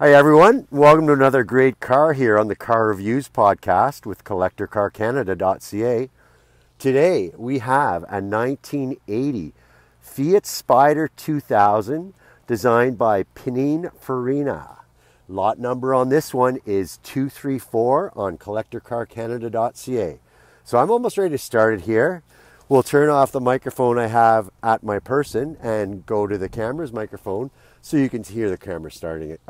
Hi everyone, welcome to another great car here on the Car Reviews podcast with CollectorCarCanada.CA. Today we have a 1980 Fiat Spider 2000 designed by Pininfarina. Lot number on this one is 234 on CollectorCarCanada.CA. So I'm almost ready to start it here. We'll turn off the microphone I have at my person and go to the camera's microphone so you can hear the camera starting it.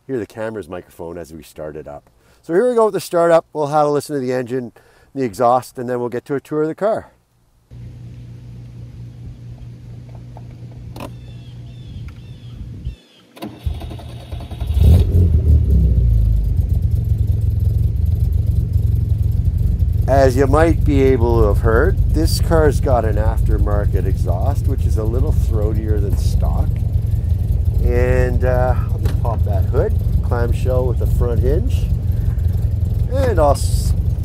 Hear the camera's microphone as we start it up. So here we go with the startup. We'll have a listen to the engine, the exhaust, and then we'll get to a tour of the car. As you might be able to have heard, this car's got an aftermarket exhaust, which is a little throatier than stock. And I'll just pop that hood, clamshell with the front hinge. And I'll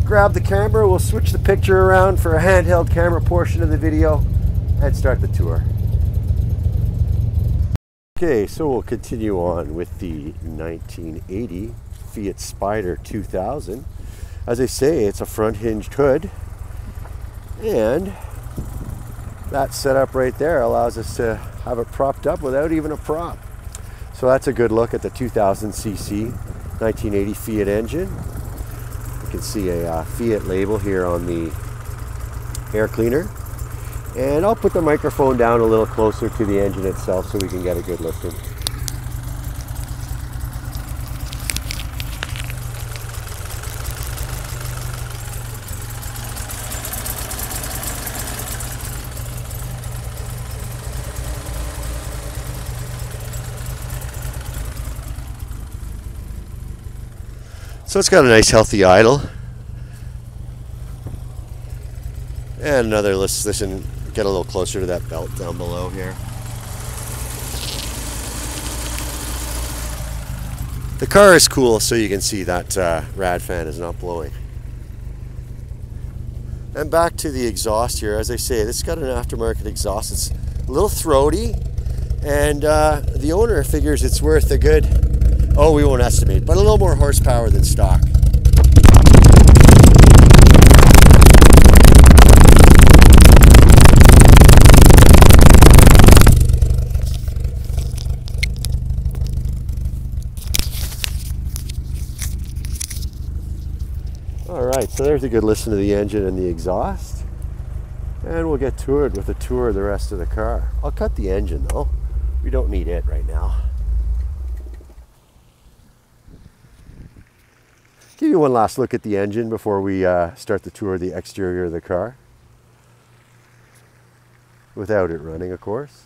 grab the camera, we'll switch the picture around for a handheld camera portion of the video and start the tour. Okay, so we'll continue on with the 1980 Fiat Spider 2000. As I say, it's a front hinged hood, and that setup right there allows us to have it propped up without even a prop. So that's a good look at the 2000cc 1980 Fiat engine. You can see a Fiat label here on the air cleaner. And I'll put the microphone down a little closer to the engine itself so we can get a good listen. So it's got a nice healthy idle. And another, let's listen, get a little closer to that belt down below here. The car is cool, so you can see that rad fan is not blowing. And back to the exhaust here. As I say, this has got an aftermarket exhaust. It's a little throaty, and the owner figures it's worth a good, oh, we won't estimate, but a little more horsepower than stock. All right, so there's a good listen to the engine and the exhaust. And we'll get to it with a tour of the rest of the car. I'll cut the engine though. We don't need it right now. Give you one last look at the engine before we start the tour of the exterior of the car. Without it running, of course.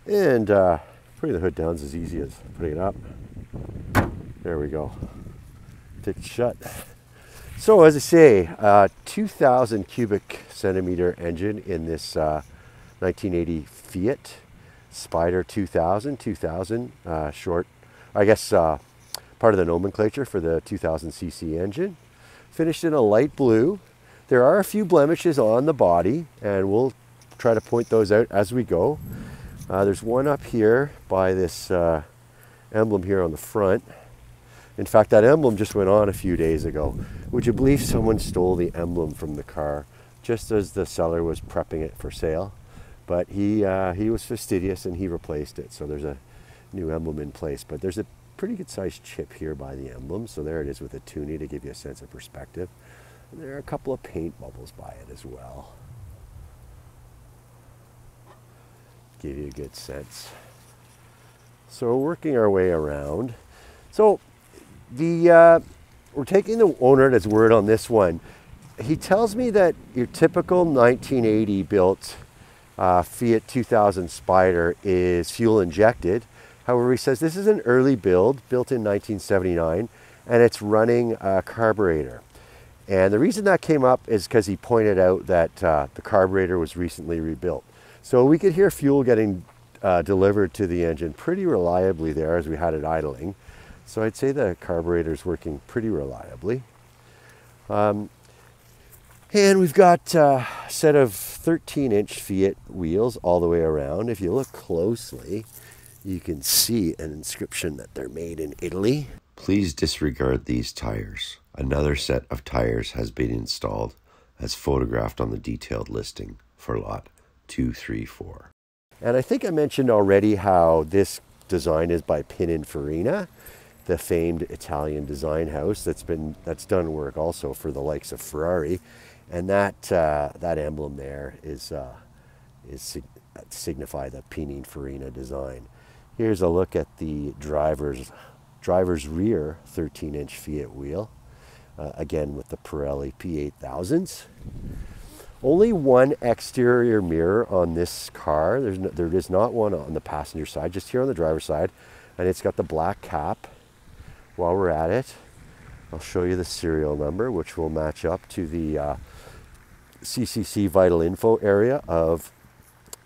And putting the hood down is as easy as putting it up. There we go. Take it shut. So as I say, 2,000 cubic centimeter engine in this 1980 Fiat Spider 2000. 2000 short, I guess part of the nomenclature for the 2000cc engine. Finished in a light blue. There are a few blemishes on the body, and we'll try to point those out as we go. There's one up here by this emblem here on the front. In fact, that emblem just went on a few days ago. Would you believe someone stole the emblem from the car just as the seller was prepping it for sale? But he was fastidious and he replaced it. So there's a new emblem in place. But there's a pretty good sized chip here by the emblem. So there it is with a toonie to give you a sense of perspective. And there are a couple of paint bubbles by it as well. Give you a good sense. So working our way around. So we're taking the owner at his word on this one. He tells me that your typical 1980 built Fiat 2000 Spider is fuel injected. However, he says this is an early build, built in 1979, and it's running a carburetor. And the reason that came up is because he pointed out that the carburetor was recently rebuilt. So we could hear fuel getting delivered to the engine pretty reliably there as we had it idling. So I'd say the carburetor's working pretty reliably. And we've got a set of 13-inch Fiat wheels all the way around. If you look closely, you can see an inscription that they're made in Italy. Please disregard these tires. Another set of tires has been installed as photographed on the detailed listing for lot 234. And I think I mentioned already how this design is by Pininfarina, the famed Italian design house that's done work also for the likes of Ferrari, and that emblem there is signify the Pininfarina design. Here's a look at the driver's rear 13-inch Fiat wheel, again with the Pirelli P8000s. Only one exterior mirror on this car. There is not one on the passenger side, just here on the driver's side, and it's got the black cap. While we're at it, I'll show you the serial number, which will match up to the CCC Vital Info area of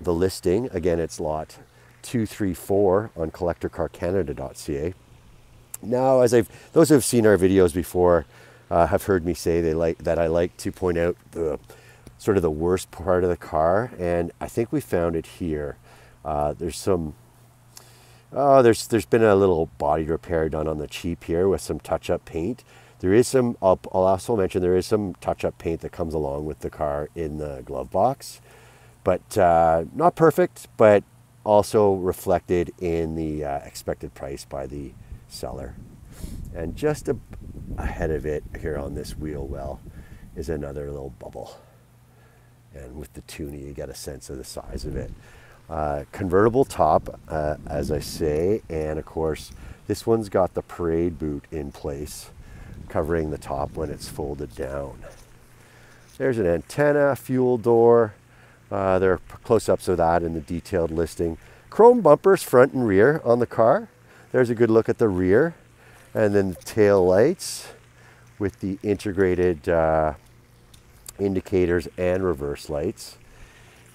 the listing. Again, it's lot 234 on CollectorCarCanada.CA. Now, those who have seen our videos before have heard me say that I like to point out the sort of the worst part of the car, and I think we found it here. There's been a little body repair done on the cheap here with some touch-up paint. There is some, I'll also mention, there is some touch-up paint that comes along with the car in the glove box, but not perfect, but also reflected in the expected price by the seller. And just ahead of it here on this wheel well is another little bubble. And with the tuning, you get a sense of the size of it. Convertible top, as I say, and of course this one's got the parade boot in place covering the top when it's folded down. There's an antenna, fuel door. There are close-ups of that in the detailed listing. Chrome bumpers front and rear on the car. There's a good look at the rear, and then the tail lights with the integrated indicators and reverse lights.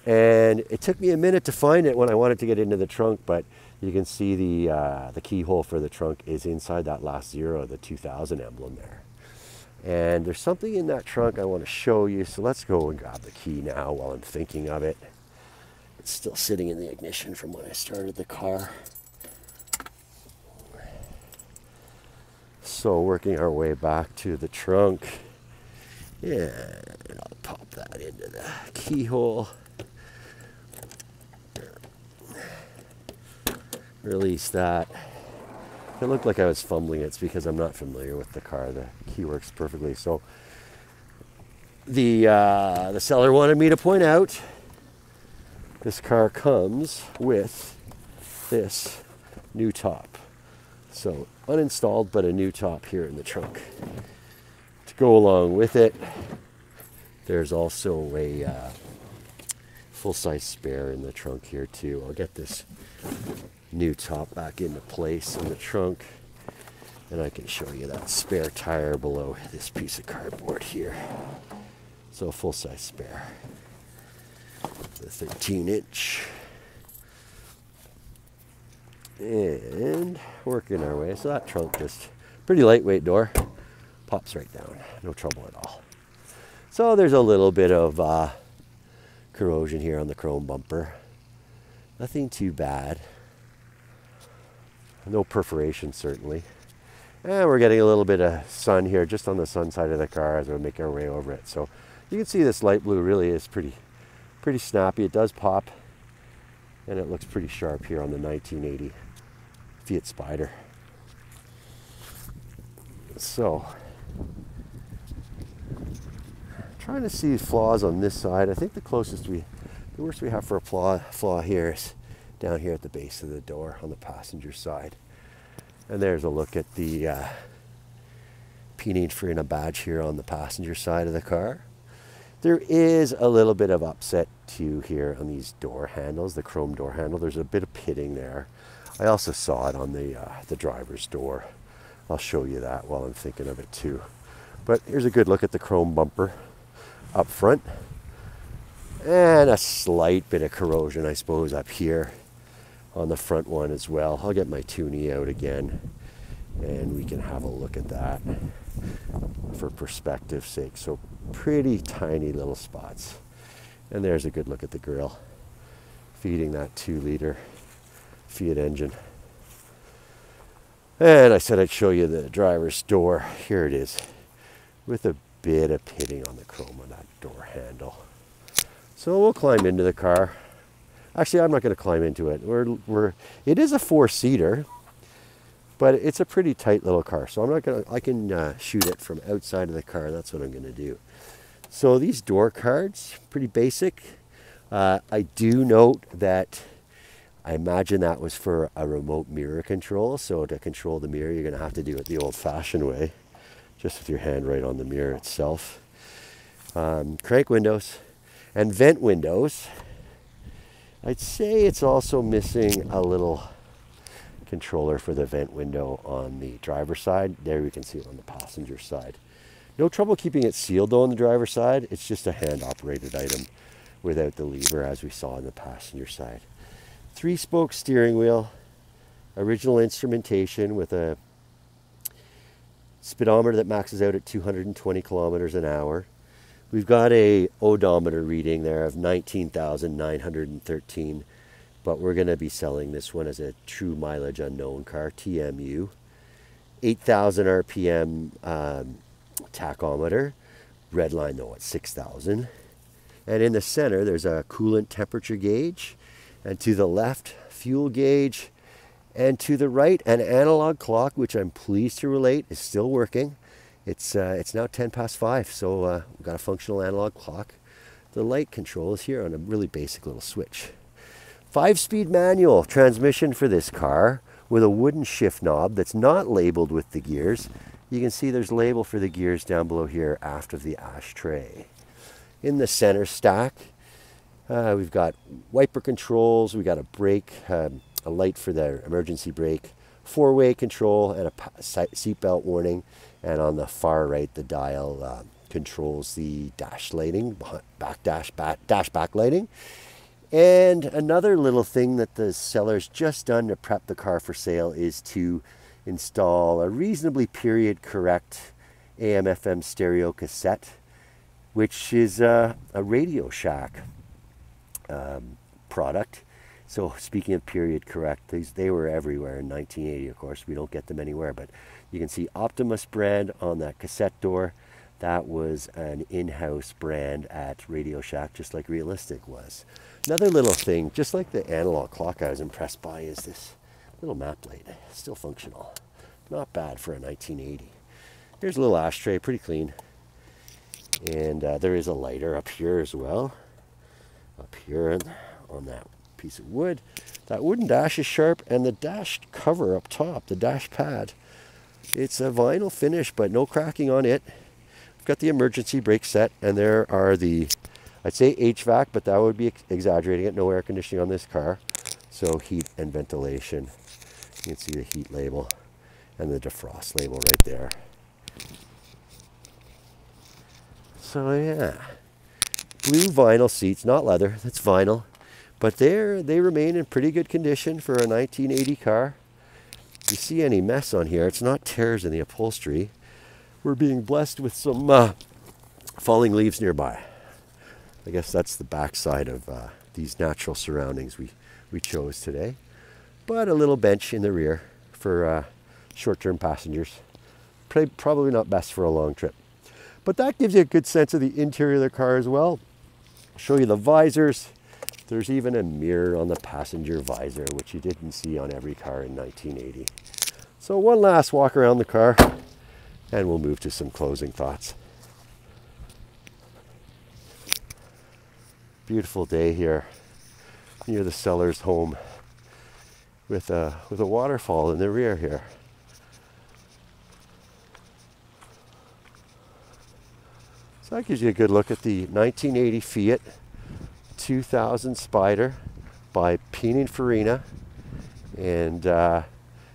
And it took me a minute to find it when I wanted to get into the trunk, but you can see the keyhole for the trunk is inside that last zero, the 2000 emblem there. And there's something in that trunk I want to show you, so let's go and grab the key now while I'm thinking of it. It's still sitting in the ignition from when I started the car. So working our way back to the trunk. Yeah, I'll pop that into the keyhole. Release that. It looked like I was fumbling. It's because I'm not familiar with the car. The key works perfectly. So the seller wanted me to point out this car comes with this new top. So uninstalled, but a new top here in the trunk. To go along with it, there's also a full-size spare in the trunk here too. I'll get this new top back into place in the trunk, and I can show you that spare tire below this piece of cardboard here. So a full-size spare, the 13-inch, and working our way. So that trunk, just pretty lightweight door, pops right down, no trouble at all. So there's a little bit of corrosion here on the chrome bumper, nothing too bad. No perforation, certainly. And we're getting a little bit of sun here, just on the sun side of the car as we make our way over it. So you can see this light blue really is pretty snappy. It does pop, and it looks pretty sharp here on the 1980 Fiat Spider. So, trying to see flaws on this side. I think the worst we have for a flaw here is down here at the base of the door on the passenger side. And there's a look at the Pininfarina badge here on the passenger side of the car. There is a little bit of upset too here on these door handles, the chrome door handle. There's a bit of pitting there. I also saw it on the driver's door. I'll show you that while I'm thinking of it too. But here's a good look at the chrome bumper up front. And a slight bit of corrosion, I suppose, up here on the front one as well. I'll get my tuning out again and we can have a look at that for perspective's sake. So pretty tiny little spots. And there's a good look at the grill, feeding that 2-liter Fiat engine. And I said I'd show you the driver's door. Here it is, with a bit of pitting on the chrome on that door handle. So we'll climb into the car. Actually, I'm not going to climb into it. It is a 4-seater, but it's a pretty tight little car. So I'm not going to, I can shoot it from outside of the car. That's what I'm going to do. So these door cards, pretty basic. I do note that I imagine that was for a remote mirror control. So to control the mirror, you're going to have to do it the old-fashioned way, just with your hand right on the mirror itself. Crank windows and vent windows. I'd say it's also missing a little controller for the vent window on the driver's side. There we can see it on the passenger side. No trouble keeping it sealed though on the driver's side. It's just a hand operated item without the lever, as we saw on the passenger side. 3-spoke steering wheel, original instrumentation with a speedometer that maxes out at 220 kilometers an hour. We've got a odometer reading there of 19,913, but we're going to be selling this one as a true mileage unknown car, TMU. 8,000 RPM tachometer, red line though at 6,000. And in the center there's a coolant temperature gauge, and to the left fuel gauge, and to the right an analog clock, which I'm pleased to relate is still working. It's now 10 past 5, so we've got a functional analog clock. The light control is here on a really basic little switch. 5-speed manual transmission for this car with a wooden shift knob that's not labeled with the gears. You can see there's a label for the gears down below here aft of the ashtray. In the center stack, we've got wiper controls, we've got a brake, a light for the emergency brake, 4-way control, and a seatbelt warning. And on the far right, the dial controls the dash lighting, dash backlighting. And another little thing that the seller's just done to prep the car for sale is to install a reasonably period correct AM/FM stereo cassette, which is a Radio Shack product. So speaking of period correct, they were everywhere in 1980, of course. We don't get them anywhere, but you can see Optimus brand on that cassette door. That was an in-house brand at Radio Shack, just like Realistic was. Another little thing, just like the analog clock I was impressed by, is this little map light. Still functional. Not bad for a 1980. Here's a little ashtray, pretty clean. And there is a lighter up here as well. Up here on that piece of wood. That wooden dash is sharp, and the dash cover up top, the dash pad, it's a vinyl finish, but no cracking on it. We've got the emergency brake set, and there are the, I'd say HVAC, but that would be exaggerating it. No air conditioning on this car. So heat and ventilation. You can see the heat label and the defrost label right there. So yeah, blue vinyl seats, not leather, that's vinyl. But they remain in pretty good condition for a 1980 car. If you see any mess on here, it's not tears in the upholstery. We're being blessed with some falling leaves nearby. I guess that's the backside of these natural surroundings we chose today. But a little bench in the rear for short-term passengers. Probably not best for a long trip. But that gives you a good sense of the interior of the car as well. I'll show you the visors. There's even a mirror on the passenger visor, which you didn't see on every car in 1980. So one last walk around the car, and we'll move to some closing thoughts. Beautiful day here near the seller's home with a waterfall in the rear here. So that gives you a good look at the 1980 Fiat 2000 Spider by Pininfarina, and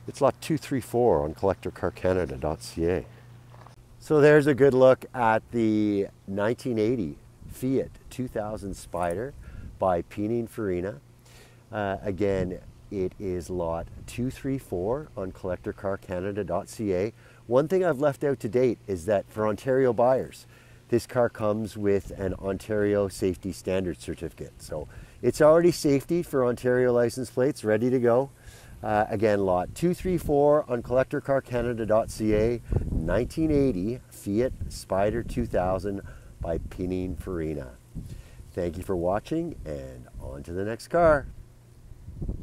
it's lot 234 on CollectorCarCanada.CA. So there's a good look at the 1980 Fiat 2000 Spider by Pininfarina. Again, it is lot 234 on CollectorCarCanada.CA. One thing I've left out to date is that for Ontario buyers, this car comes with an Ontario Safety Standard Certificate. So it's already safety for Ontario license plates, ready to go. Again, lot 234 on CollectorCarCanada.CA, 1980 Fiat Spider 2000 by Pininfarina. Thank you for watching, and on to the next car.